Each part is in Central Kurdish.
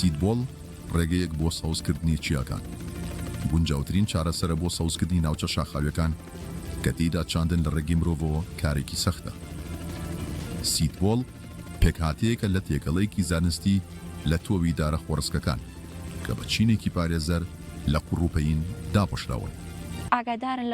سیدبۆڵ ڕێگەیەک بۆ سەوزکردنی چیاکان. گونجاوترین چارەسەرە بۆ سەوزکردنی ناوچە شاخاویەکان کە تێیدا چاندن لە ڕێگەی مرۆڤەوە کارێکی سەختە. سیدبۆڵ پێکهاتەیەکە لە تێکەڵەیەکی زانستی لە تۆوی دارە خۆڕسکەکان کە بە چینێکی پارێزەر لە قوڕوپەین داپۆشراون. ئاگادارن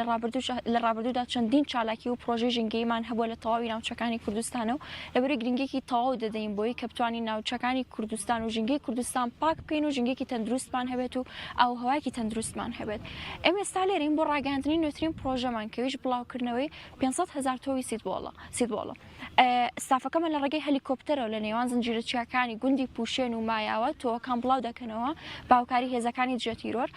لە ڕابردوودا چەندین چالاکی و پرۆژەی ژینگەیمان هەبووە لە تەواوی ناوچەکانی کوردستانەوە لەبەرەوەی گرنگێکی تەواو دەدەین بۆی کە بتوانین ناوچەکانی کوردستان و ژینگەی کوردستان پاک بکەین و ژینگەیەکی تەندروستمان هەبێت و ئاوهەوایەکی تەندروستمان هەبێت. ئێمە ئێستا لێرەین بۆ ڕاگەاندنی نوێترین پرۆژەمان کەویش بڵاوکردنەوەی 500,000 تۆوی سیدبۆڵە. ستافەکەمان لە ڕێگەی هەلیکۆپتەرەوە لە نێوان زنجیرە چیاکانی گوندی پوشێن و مایاوە تۆوەکان بڵاو دەکەنەوە باوکاری هێزەکانی جێتیرۆر.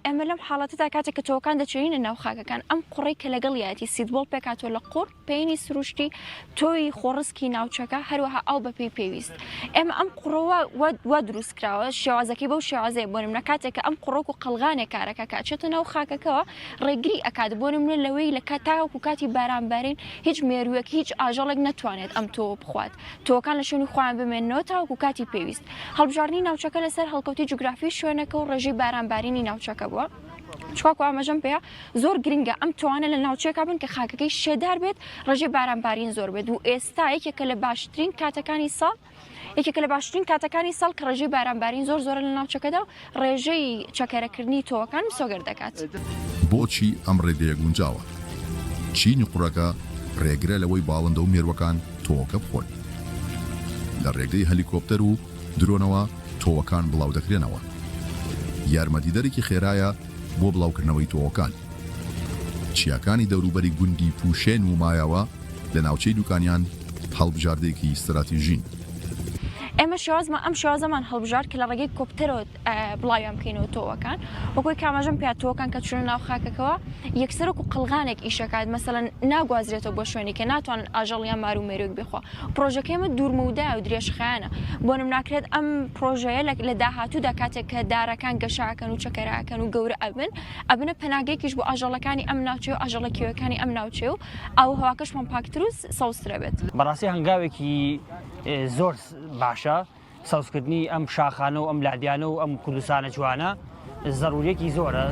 ئێمە لەم حاڵەتەدا کاتێک کە تۆوەکان دەچێنە ناو خاکەکان ئەم قوڕی کە لەگەڵ یاتی سیدبۆڵ پێکاتۆ لە قوڕ پێینی سروشتی تۆی خۆڕسکی ناوچەکە هەروەها ئەو بەپێی پێویست. ئێمە ئەم قوڕەوە وا دروست کراوە شێوازەکەی بەو شێوازەیە بۆ نمونە کاتێک کە ئەم قوڕۆک و قەڵغانێک کارەکە کاچێتە ناو خاکەکەەوە ڕێگری ئەکات بۆ نمونە لەوەی لە تاوەکو کاتی بارانبارین هیچ مێرووەک هیچ ئاژەڵێک نەتوانێت ئەم تۆ بخوات. تۆکان لە شوێنی خۆیان بمێنەوە تاوەکو کاتی پێویست. هەڵبژاردننی ناوچەکە لەسەر هەڵکەوتی جوگرافی شوێنەکە و ڕێژەی بارانبارینی ناوچەکە بووە. چکاکو ئاماژەم پێەیە زۆر گرنگە ئەم توانە لە ناوچەکە بن کە خاکەکەی شێدار بێت ڕێژەی بارانبارین زۆر بێت و ئێستا یەکێکە لە باشترین کاتەکانی ساڵ کە ڕێژەی بارانبارین زۆرە لە ناوچەکەدا و ڕێژەی چەکەرەکردنی تۆوەکان سۆگەر دەکات. بۆچی ئەم ڕێگەیە گونجاوە؟ چینی قوڕەکە ڕێگرە لەوەی باڵندە و مێروەکان تۆوەکە بخۆن. لە ڕێگەی هەلیکۆپتەر و درۆنەوە تۆوەکان بڵاو دەکرێنەوە. یارمەتیدەرێکی خێرایە بۆ بڵاوکردنەوەی تۆوەکان. چیاکانی دەوروبەری گوندی پوشێن و مایاوە لە ناوچەی دوکانیان هەڵبژاردەیەکی استراتیژین. ئێمە ئەم شێوازەمان هەڵبژار کە لە ڕێگەی کۆپتەرەوە بڵاویان بکەینەوە تۆوەکان وەکوی کاماژەم پێ تۆوەکان کە چونە ناو خاکەکەەوە یەکسەرک و قەڵغانێک ئیشەکات مەسەڵەن ناگوازرێتەوە بۆ شوێنی کە ناتوان ئاژەڵیان مار و مێروک بخوا. پرۆژەکە ئێمە دوورمەودایە و درێژخایانە بۆ نموناکرێت ئەم پرۆژەیە لە داهاتوودا کاتێک کە دارەکان گەشاکەن و چەکەراکەن و گەورە ئەبنە پەناگەیەکیش بۆ ئاژەڵەکانی ئەم ناوچێ و ئاژەڵەکیەکانی ئەم ناوچێ و ئاوهەواکەشمان پاکتر و سەوزترە بێت. بەڕاستی هەنگاوێکی زۆر باشە سەوزکردنی ئەم شاخانە و ئەم لادیانە و ئەم کوردستانە جوانە ضرورەتی زۆرە.